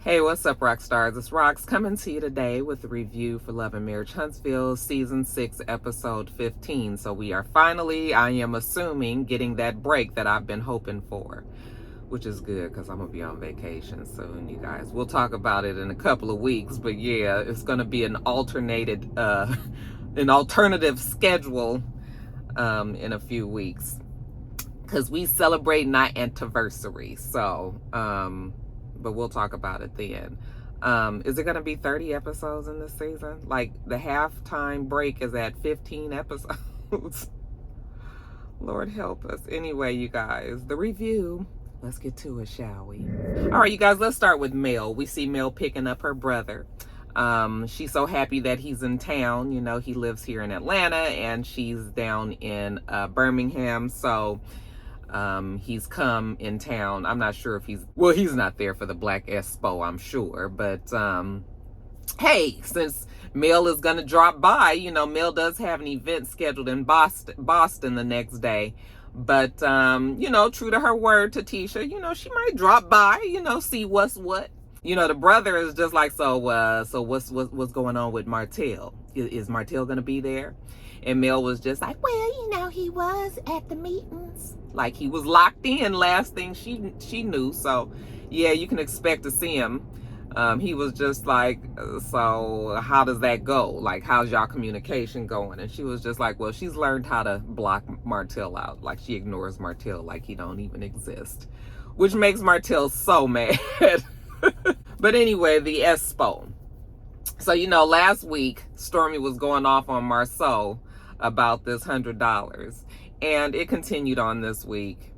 Hey, what's up, rock stars? It's Rox coming to you today with a review for Love and Marriage Huntsville, Season 6, Episode 15. So we are finally, I am assuming, getting that break that I've been hoping for, which is good because I'm going to be on vacation soon, you guys. We'll talk about it in a couple of weeks, but yeah, it's going to be an alternative schedule in a few weeks because we celebrate our anniversary. So, but we'll talk about it then. Is it going to be 30 episodes in this season? Like, the halftime break is at 15 episodes. Lord help us. Anyway, you guys, the review. Let's get to it, shall we? All right, you guys, let's start with Mel. We see Mel picking up her brother. She's so happy that he's in town. You know, he lives here in Atlanta and she's down in Birmingham. So he's come in town. I'm not sure if he's not there for the Black Expo, I'm sure. But hey, since Mel is going to drop by, you know, Mel does have an event scheduled in Boston the next day. But, you know, true to her word to Tisha, you know, she might drop by, you know, see what's what. You know, the brother is just like, so what's going on with Martell? Is Martell going to be there? And Mel was just like, well, you know, he was at the meetings. Like, he was locked in, last thing she knew. So, yeah, you can expect to see him. He was just like, so how does that go? Like, how's y'all communication going? And she was just like, well, she's learned how to block Martell out. Like, she ignores Martell like he don't even exist. Which makes Martell so mad. But anyway, the Expo. So, you know, last week, Stormy was going off on Marceau about this $100. And it continued on this week.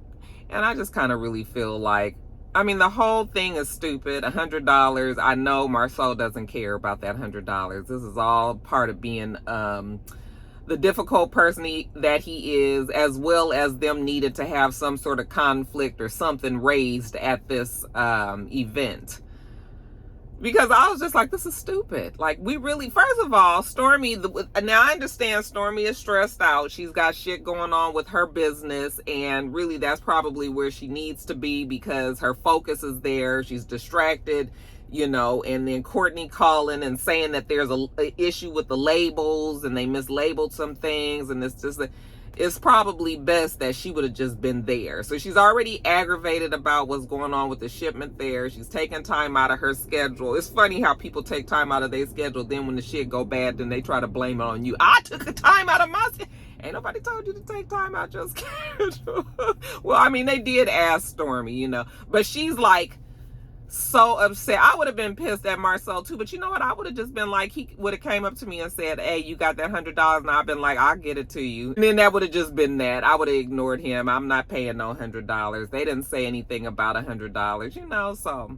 And I just kind of really feel like, I mean, the whole thing is stupid. $100. I know Marceau doesn't care about that $100. This is all part of being the difficult person that he is, as well as them needed to have some sort of conflict or something raised at this event. Because I was just like, this is stupid. Like, we really, first of all, Stormy, now I understand Stormy is stressed out. She's got shit going on with her business. And really, that's probably where she needs to be because her focus is there. She's distracted, you know. And then Courtney calling and saying that there's a issue with the labels and they mislabeled some things. And it's just it's probably best that she would have just been there. So she's already aggravated about what's going on with the shipment there. She's taking time out of her schedule. It's funny how people take time out of their schedule. Then when the shit go bad, then they try to blame it on you. I took the time out of my schedule. Ain't nobody told you to take time out your schedule. Well, I mean, they did ask Stormy, you know. But she's like, so upset. I would have been pissed at Marcel too, but you know what? I would have just been like, he would have came up to me and said, hey, you got that $100? And I've been like, I'll get it to you. And then that would have just been that. I would have ignored him. I'm not paying no $100. They didn't say anything about $100, you know. So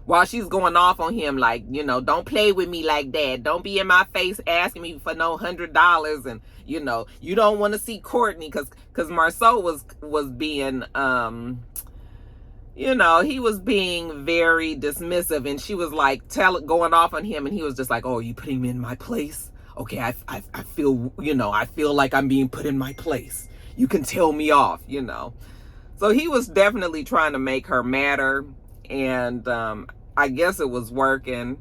while she's going off on him, like, you know, don't play with me like that. Don't be in my face asking me for no $100. And, you know, you don't want to see Courtney because Marceau was being, you know, he was being very dismissive, and she was like going off on him, and he was just like, oh, you putting me in my place? Okay, I feel, you know, I feel like I'm being put in my place. You can tell me off, you know. So he was definitely trying to make her madder, and I guess it was working,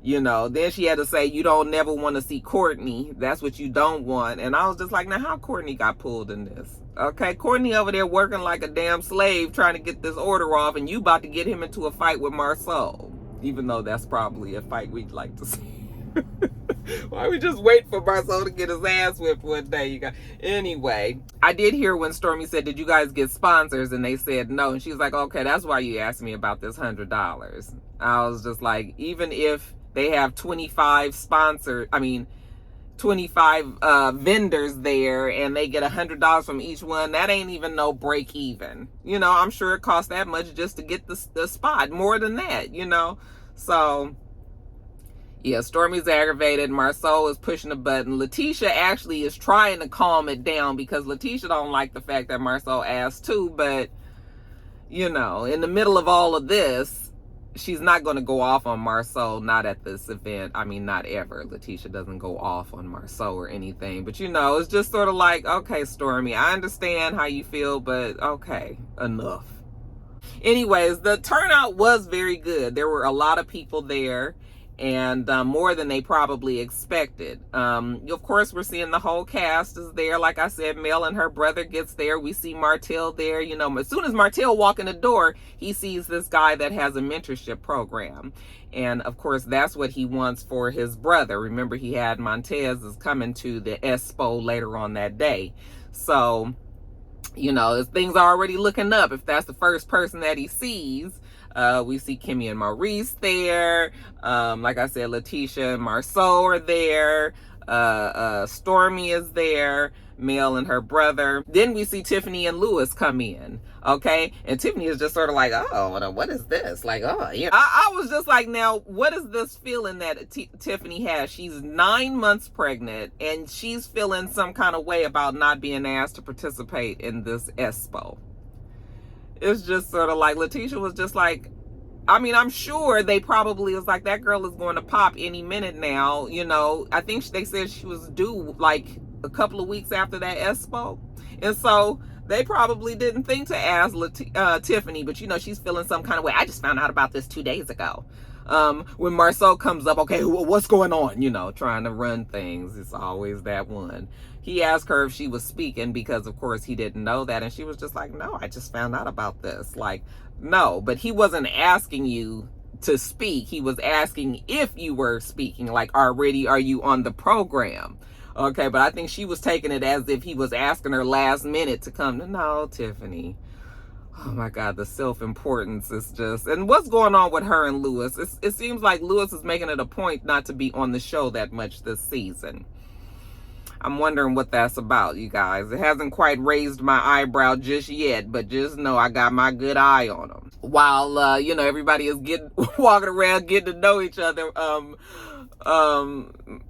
you know. Then she had to say, you don't never want to see Courtney. That's what you don't want. And I was just like, now how Courtney got pulled in this? Okay, Courtney over there working like a damn slave trying to get this order off, and you about to get him into a fight with Marceau. Even though that's probably a fight we'd like to see. Why we just wait for Marceau to get his ass whipped one day, you guys? Anyway, I did hear when Stormy said, did you guys get sponsors? And they said no. And she's like, okay, that's why you asked me about this $100. I was just like, even if they have 25 vendors there and they get $100 from each one, that ain't even no break even. You know, I'm sure it costs that much just to get the spot, more than that, you know. So yeah, Stormy's aggravated. Marceau is pushing a button. Letitia actually is trying to calm it down because Letitia don't like the fact that Marceau asked too. But, you know, in the middle of all of this, she's not going to go off on Marceau, not at this event. I mean, not ever. Letitia doesn't go off on Marceau or anything. But, you know, it's just sort of like, okay, Stormy, I understand how you feel, but okay, enough. anyways, the turnout was very good. There were a lot of people there, and more than they probably expected. Of course, we're seeing the whole cast is there. Like I said, Mel and her brother gets there. We see Martell there. You know, as soon as Martell walk in the door, he sees this guy that has a mentorship program. And of course, that's what he wants for his brother. Remember, he had Montez is coming to the Expo later on that day. So, you know, things are already looking up if that's the first person that he sees. We see Kimmy and Maurice there. Like I said, Letitia and Marceau are there. Stormy is there. Mel and her brother. Then we see Tiffany and Lewis come in. Okay. And Tiffany is just sort of like, oh, what is this? Like, oh, yeah. I was just like, now, what is this feeling that Tiffany has? She's 9 months pregnant and she's feeling some kind of way about not being asked to participate in this Expo. It's just sort of like Letitia was just like, I mean, I'm sure they probably was like, that girl is going to pop any minute now. You know, I think they said she was due like a couple of weeks after that Expo. And so they probably didn't think to ask Tiffany, but you know, she's feeling some kind of way. I just found out about this 2 days ago. When Marceau comes up, okay, what's going on? You know, trying to run things. It's always that one. He asked her if she was speaking because, of course, he didn't know that. And she was just like, no, I just found out about this. Like, no, but he wasn't asking you to speak. He was asking if you were speaking, like, already are you on the program? Okay, but I think she was taking it as if he was asking her last minute to come. No, Tiffany. Oh my God, the self-importance is just, and what's going on with her and Lewis? It seems like Lewis is making it a point not to be on the show that much this season. I'm wondering what that's about, you guys. It hasn't quite raised my eyebrow just yet, but just know I got my good eye on them. While, you know, everybody is walking around getting to know each other.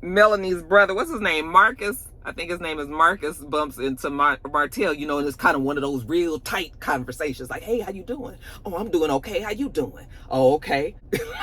Melanie's brother, what's his name? Marcus? I think his name is Marcus, bumps into Martell, you know, and it's kind of one of those real tight conversations. Like, hey, how you doing? Oh, I'm doing okay. How you doing? Oh, okay.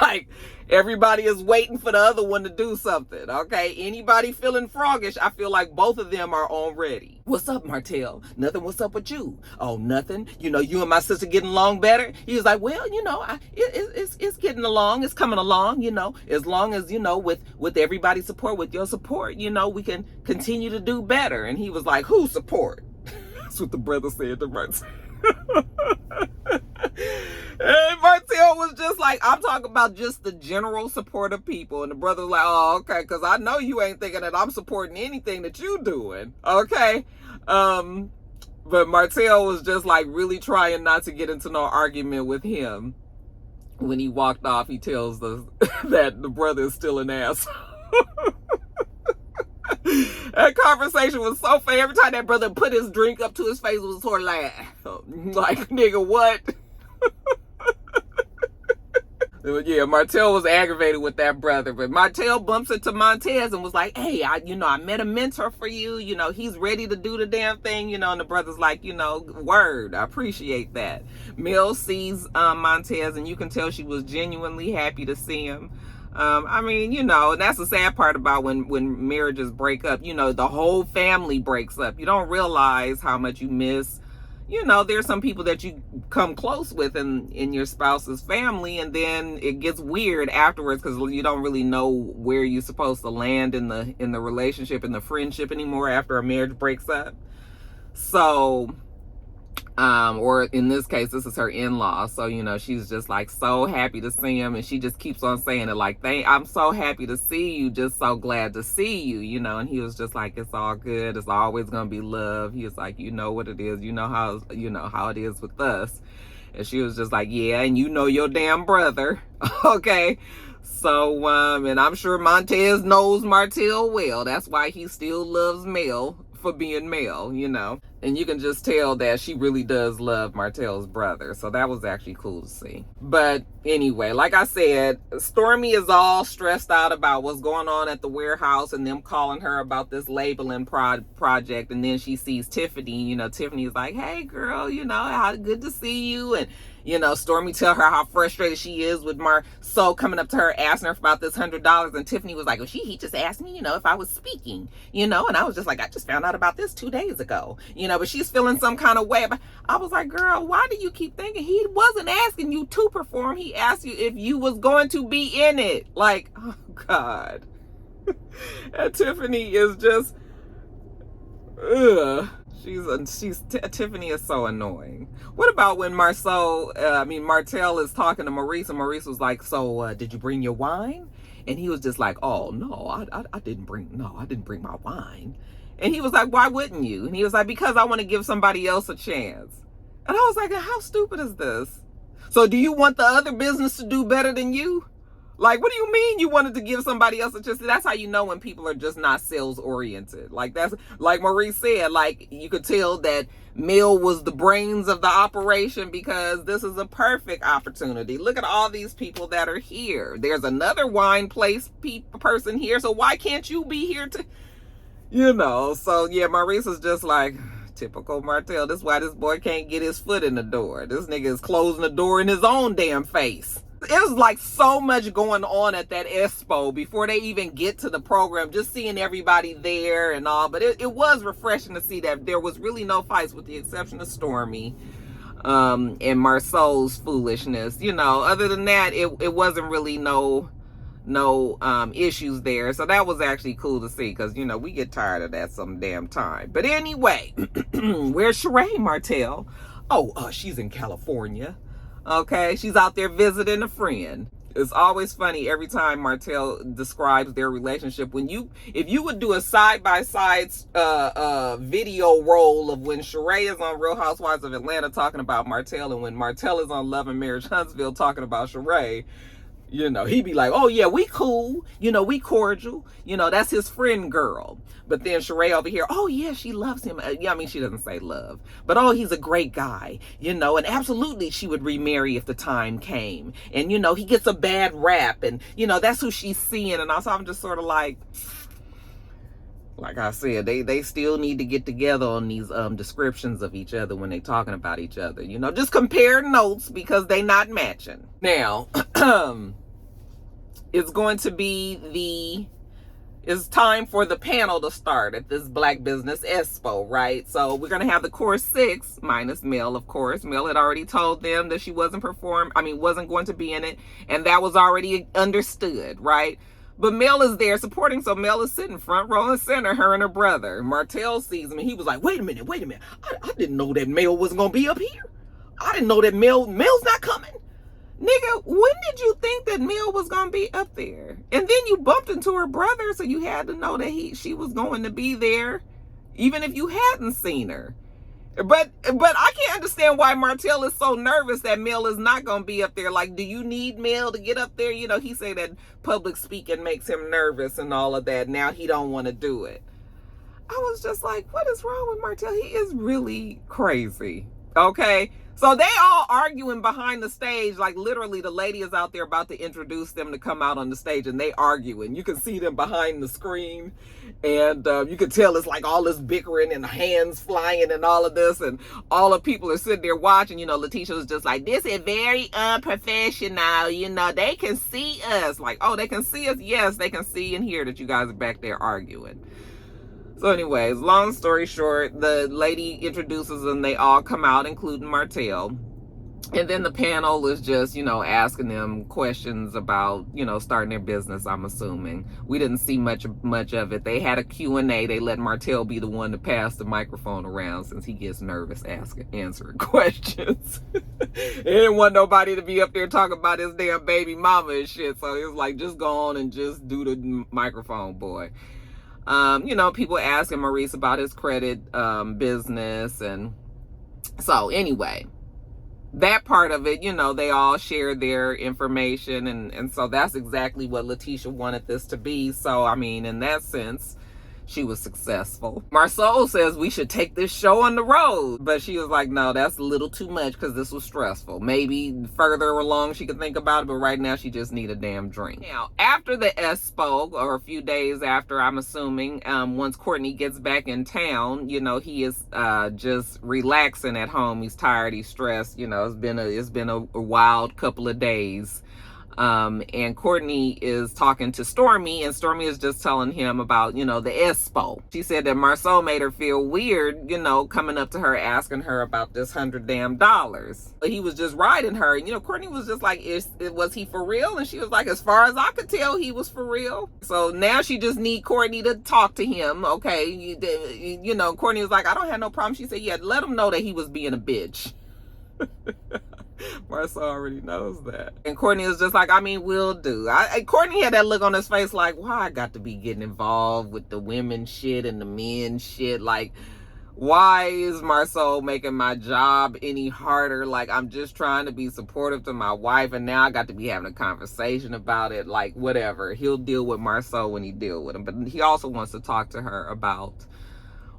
Like, everybody is waiting for the other one to do something, okay? Anybody feeling froggish, I feel like both of them are on ready. What's up, Martell? Nothing. What's up with you? Oh, nothing. You know, you and my sister getting along better? He was like, well, you know, it's getting along. It's coming along, you know, as long as, you know, with everybody's support, with your support, you know, we can continue to do better. And he was like, who support? That's what the brother said to Martell. And Martell was just like, I'm talking about just the general support of people. And the brother was like, oh, okay, because I know you ain't thinking that I'm supporting anything that you doing. Okay. But Martell was just like really trying not to get into no argument with him. When he walked off, he tells that the brother is still an asshole. That conversation was so funny. Every time that brother put his drink up to his face, it was sort of like nigga, what? Yeah, Martell was aggravated with that brother, but Martell bumps into Montez and was like, hey, I met a mentor for you. You know, he's ready to do the damn thing, you know, and the brother's like, you know, word, I appreciate that. Mel sees Montez, and you can tell she was genuinely happy to see him. I mean, you know, and that's the sad part about when marriages break up. You know, the whole family breaks up. You don't realize how much you miss. You know, there's some people that you come close with in your spouse's family, and then it gets weird afterwards because you don't really know where you're supposed to land in the relationship and the friendship anymore after a marriage breaks up. So, or in this case, this is her in-law. So, you know, she's just like so happy to see him, and she just keeps on saying it like, I'm so happy to see you, just so glad to see you, you know. And he was just like, it's all good, it's always gonna be love. He was like, you know what it is, you know how it is with us. And she was just like, yeah, and you know your damn brother. Okay. So, and I'm sure Montez knows Martell well. That's why he still loves Mel for being Mel, you know. And you can just tell that she really does love Martell's brother. So that was actually cool to see. But anyway, like I said, Stormy is all stressed out about what's going on at the warehouse and them calling her about this labeling project. And then she sees Tiffany. You know, Tiffany is like, hey, girl, you know, how good to see you. And, you know, Stormy tell her how frustrated she is with Marceau coming up to her asking her about this $100. And Tiffany was like, well, he just asked me, you know, if I was speaking, you know. And I was just like, I just found out about this 2 days ago, you but she's feeling some kind of way. But I was like, girl, why do you keep thinking? He wasn't asking you to perform. He asked you if you was going to be in it. Like, oh God. And Tiffany is just, ugh. Tiffany is so annoying. What about when Martel is talking to Maurice, and Maurice was like, so did you bring your wine? And he was just like, oh no, I didn't bring my wine. And he was like, why wouldn't you? And he was like, because I want to give somebody else a chance. And I was like, how stupid is this? So do you want the other business to do better than you? Like, what do you mean you wanted to give somebody else a chance? That's how you know when people are just not sales oriented. Like, that's like Maurice said, like, you could tell that Mel was the brains of the operation, because this is a perfect opportunity. Look at all these people that are here. There's another wine place person here. So why can't you be here to, so yeah, Maurice is just like, typical Martel. This is why this boy can't get his foot in the door. This nigga is closing the door in his own damn face. It was like so much going on at that expo before they even get to the program, just seeing everybody there and all. But it was refreshing to see that there was really no fights, with the exception of Stormy and Marceau's foolishness. Other than that, it wasn't really no issues there. So that was actually cool to see, because we get tired of that some damn time. But anyway, where's Sheree Martel? Oh, she's in California. Okay, she's out there visiting a friend. It's always funny every time Martel describes their relationship. If you would do a side-by-side video roll of when Sheree is on Real Housewives of Atlanta talking about Martel, and when Martel is on Love and Marriage Huntsville talking about Sheree, he'd be like, oh yeah, we cool, we cordial, that's his friend girl. But then Sheree over here, oh yeah, she loves him. She doesn't say love, but oh, he's a great guy, and absolutely she would remarry if the time came. And he gets a bad rap, and that's who she's seeing. And also I'm just sort of like I said, they still need to get together on these descriptions of each other when they talking about each other. Just compare notes, because they not matching. Now, it's time for the panel to start at this Black Business Expo, right? So we're going to have the core 6, minus Mel, of course. Mel had already told them that she wasn't going to be in it, and that was already understood, right? But Mel is there supporting, so Mel is sitting front row and center, her and her brother. Martel sees him, and he was like, wait a minute. I didn't know that Mel wasn't going to be up here. I didn't know that Mel's not coming. Nigga, when did you think that Mel was going to be up there? And then you bumped into her brother, so you had to know that she was going to be there, even if you hadn't seen her. But I can't understand why Martel is so nervous that Mel is not going to be up there. Like, do you need Mel to get up there? He said that public speaking makes him nervous and all of that. Now he don't want to do it. I was just like, what is wrong with Martel? He is really crazy. Okay. So they all arguing behind the stage. Like, literally the lady is out there about to introduce them to come out on the stage, and they arguing. You can see them behind the screen, and you can tell it's like all this bickering and hands flying and all of this, and all the people are sitting there watching. Letitia was just like, this is very unprofessional. They can see us. Like, oh, they can see us? Yes, they can see and hear that you guys are back there arguing. So anyways, long story short, the lady introduces them. They all come out, including Martel. And then the panel is just, asking them questions about, starting their business, I'm assuming. We didn't see much of it. They had a Q&A. They let Martel be the one to pass the microphone around, since he gets nervous answering questions. He didn't want nobody to be up there talking about his damn baby mama and shit. So he was like, just go on and just do the microphone, boy. People asking Maurice about his credit business. And so anyway, that part of it, they all share their information. And so that's exactly what Letitia wanted this to be. So, in that sense, she was successful. Marceau says we should take this show on the road. But she was like, no, that's a little too much, because this was stressful. Maybe further along she could think about it, but right now she just need a damn drink. Now, after the expo, or a few days after, I'm assuming, once Courtney gets back in town, he is just relaxing at home. He's tired, he's stressed. It's been a wild couple of days. And Courtney is talking to Stormy, and Stormy is just telling him about, the expo. She said that Marceau made her feel weird, coming up to her, asking her about this $100. But he was just riding her. And, Courtney was just like, was he for real? And she was like, as far as I could tell, he was for real. So now she just need Courtney to talk to him. Okay. Courtney was like, I don't have no problem. She said, yeah, let him know that he was being a bitch. Marceau already knows that. And Courtney was just like, we'll do. Courtney had that look on his face like, why I got to be getting involved with the women shit and the men shit? Like, why is Marceau making my job any harder? Like, I'm just trying to be supportive to my wife, and now I got to be having a conversation about it. Like, whatever. He'll deal with Marceau when he deal with him. But he also wants to talk to her about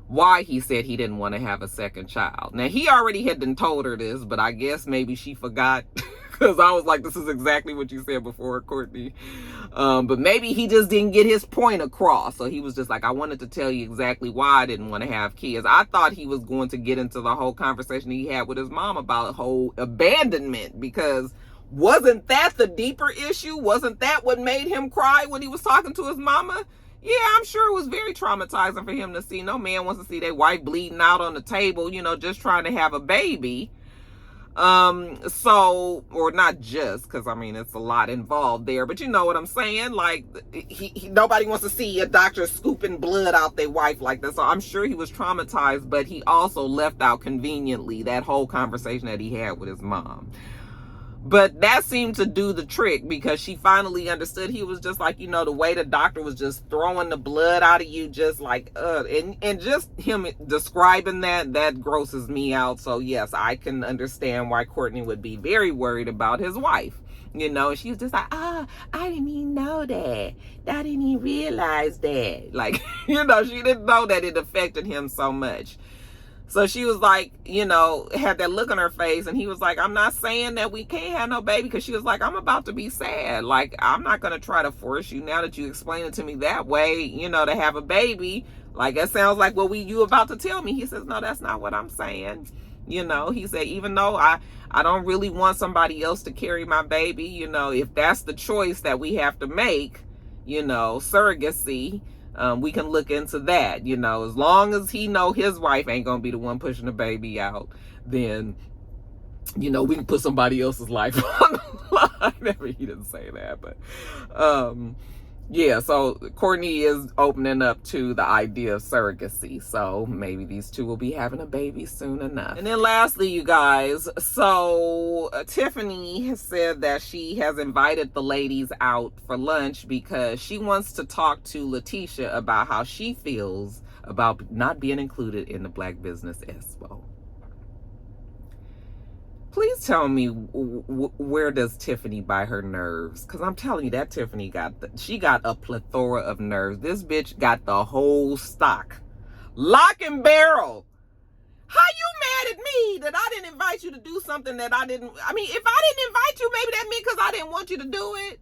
why he said he didn't want to have a second child. Now, he already had been told her this, but I guess maybe she forgot, because I was like, this is exactly what you said before, Courtney. But maybe he just didn't get his point across. So he was just like, I wanted to tell you exactly why I didn't want to have kids. I thought he was going to get into the whole conversation he had with his mom about whole abandonment, because wasn't that the deeper issue? Wasn't that what made him cry when he was talking to his mama? Yeah, I'm sure it was very traumatizing for him to see. No man wants to see their wife bleeding out on the table, just trying to have a baby. Or not just, because it's a lot involved there, but you know what I'm saying? Like, nobody wants to see a doctor scooping blood out their wife like that. So I'm sure he was traumatized, but he also left out conveniently that whole conversation that he had with his mom. But that seemed to do the trick, because she finally understood. He was just like, the way the doctor was just throwing the blood out of you, just like, and just him describing that grosses me out. So yes, I can understand why Courtney would be very worried about his wife. And she was just like, I didn't even know that. I didn't even realize that. Like, she didn't know that it affected him so much. So she was like, had that look on her face, and he was like, I'm not saying that we can't have no baby, because she was like, I'm about to be sad. Like, I'm not going to try to force you now that you explain it to me that way, to have a baby. Like, it sounds like what you about to tell me. He says, no, that's not what I'm saying. He said, even though I don't really want somebody else to carry my baby, if that's the choice that we have to make, surrogacy, we can look into that, as long as he know his wife ain't gonna be the one pushing the baby out, then, we can put somebody else's life on the line. I mean, he didn't say that, but, yeah, so Courtney is opening up to the idea of surrogacy. So maybe these two will be having a baby soon enough. And then lastly, you guys, so Tiffany has said that she has invited the ladies out for lunch because she wants to talk to Letitia about how she feels about not being included in the Black Business Expo. Please tell me, where does Tiffany buy her nerves? Because I'm telling you, that Tiffany got a plethora of nerves. This bitch got the whole stock. Lock and barrel. How you mad at me that I didn't invite you to do something that I didn't... if I didn't invite you, maybe that meant because I didn't want you to do it.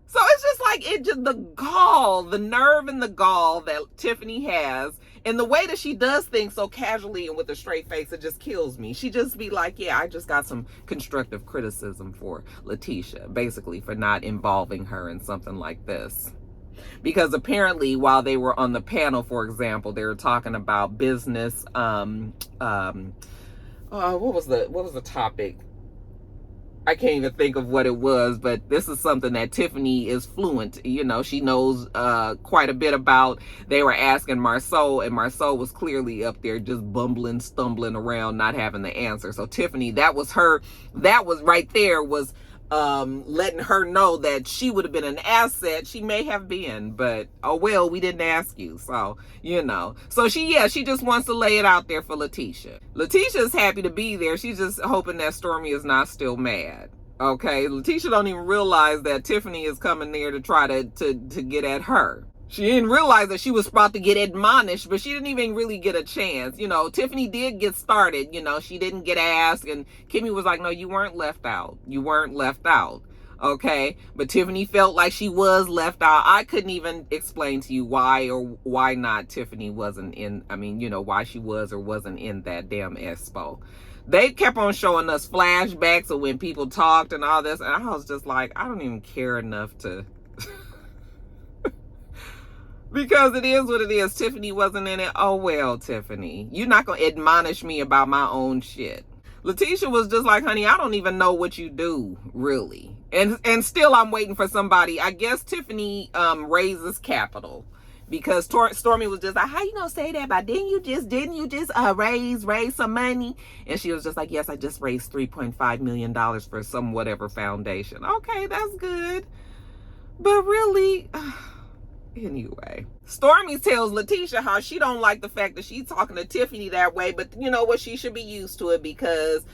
So it's just like, the gall, the nerve and the gall that Tiffany has, and the way that she does things so casually and with a straight face, it just kills me. She just be like, yeah, I just got some constructive criticism for Letitia, basically for not involving her in something like this. Because apparently while they were on the panel, for example, they were talking about business, what was the topic? I can't even think of what it was, but this is something that Tiffany is fluent. She knows quite a bit about. They were asking Marceau, and Marceau was clearly up there just bumbling, stumbling around, not having the answer. So Tiffany, that was right there, was letting her know that she would have been an asset. She may have been, but oh well, we didn't ask you. So, So she just wants to lay it out there for Letitia. Letitia's happy to be there. She's just hoping that Stormy is not still mad. Okay, Letitia don't even realize that Tiffany is coming there to try to get at her. She didn't realize that she was about to get admonished, but she didn't even really get a chance. Tiffany did get started. She didn't get asked, and Kimmy was like, no, you weren't left out. You weren't left out. Okay, but Tiffany felt like she was left out. I couldn't even explain to you why or why not Tiffany wasn't in, why she was or wasn't in that damn expo. They kept on showing us flashbacks of when people talked and all this, and I was just like, I don't even care enough to because it is what it is. Tiffany wasn't in it. Oh well, Tiffany, you're not gonna admonish me about my own shit. Letitia was just like, honey, I don't even know what you do, really. And still I'm waiting for somebody. I guess Tiffany raises capital. Because Stormy was just like, how you gonna say that? But didn't you just raise some money? And she was just like, yes, I just raised $3.5 million for some whatever foundation. Okay, that's good. But really, anyway, Stormy tells Letitia how she don't like the fact that she's talking to Tiffany that way, but you know what, she should be used to it because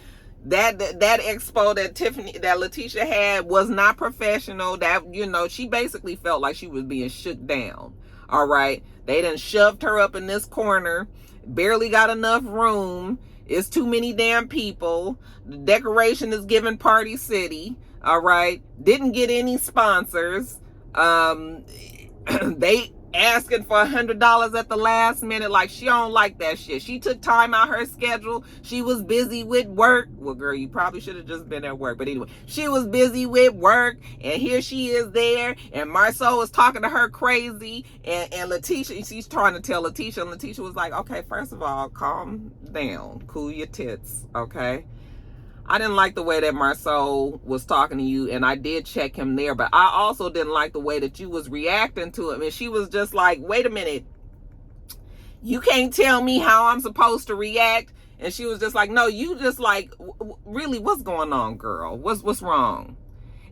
that expo that Letitia had was not professional. That, you know, she basically felt like she was being shook down. All right, they done shoved her up in this corner, barely got enough room. It's too many damn people. The decoration is giving Party City. All right, didn't get any sponsors. They asking for $100 at the last minute. Like, she don't like that shit. She took time out her schedule. She was busy with work. Well, girl, you probably should have just been at work. But anyway, she was busy with work, and here she is there, and Marceau was talking to her crazy, and Letitia, she's trying to tell Letitia, and Letitia was like, okay, first of all, calm down, cool your tits, okay? I didn't like the way that Marceau was talking to you, and I did check him there, but I also didn't like the way that you was reacting to him. And she was just like, wait a minute, you can't tell me how I'm supposed to react. And she was just like, no, you just like, really, what's going on, girl? What's wrong?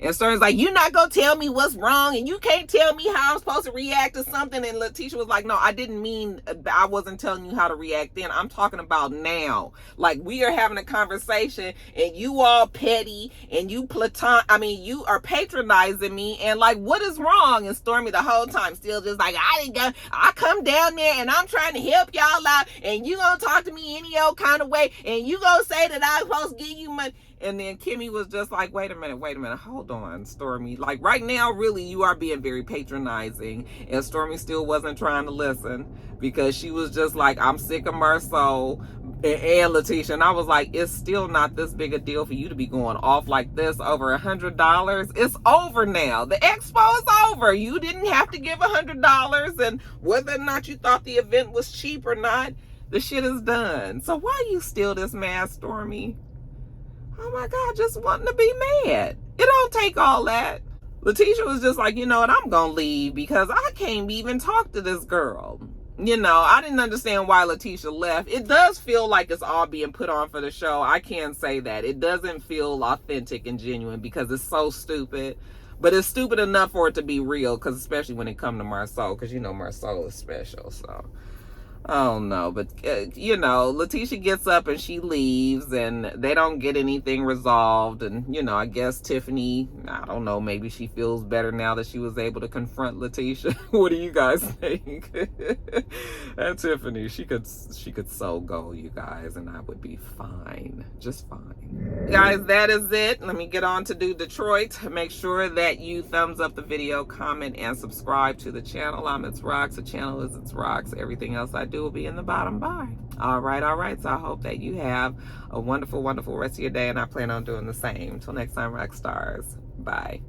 And Stern's like, you're not going to tell me what's wrong, and you can't tell me how I'm supposed to react to something. And Letitia was like, no, I didn't mean, I wasn't telling you how to react then. I'm talking about now. Like, we are having a conversation, and you all petty, and you you are patronizing me, and like, what is wrong? And Stormy the whole time still just like, I come down there, and I'm trying to help y'all out, and you gonna talk to me any old kind of way, and you gonna say that I'm supposed to give you money. And then Kimmy was just like, wait a minute, hold on, Stormy. Like, right now, really, you are being very patronizing. And Stormy still wasn't trying to listen because she was just like, I'm sick of Marceau and Letitia. And I was like, it's still not this big a deal for you to be going off like this over $100. It's over now. The expo is over. You didn't have to give $100. And whether or not you thought the event was cheap or not, the shit is done. So why are you still this mad, Stormy? Oh my God, just wanting to be mad. It don't take all that. Letitia was just like, you know what, I'm going to leave because I can't even talk to this girl. You know, I didn't understand why Letitia left. It does feel like it's all being put on for the show. I can say that. It doesn't feel authentic and genuine because it's so stupid. But it's stupid enough for it to be real, because especially when it comes to Marceau, because you know Marceau is special, so... I don't know, but you know, Letitia gets up and she leaves, and they don't get anything resolved. And you know, I guess Tiffany, I don't know, maybe she feels better now that she was able to confront Letitia. What do you guys think? And Tiffany, she could so go, you guys, and I would be fine, just fine. Guys, that is it. Let me get on to do Detroit. Make sure that you thumbs up the video, comment, and subscribe to the channel. I'm itsrox. The channel is itsrox. Everything else I do will be in the bottom bar. All right. So I hope that you have a wonderful, wonderful rest of your day, and I plan on doing the same. Until next time, rock stars. Bye.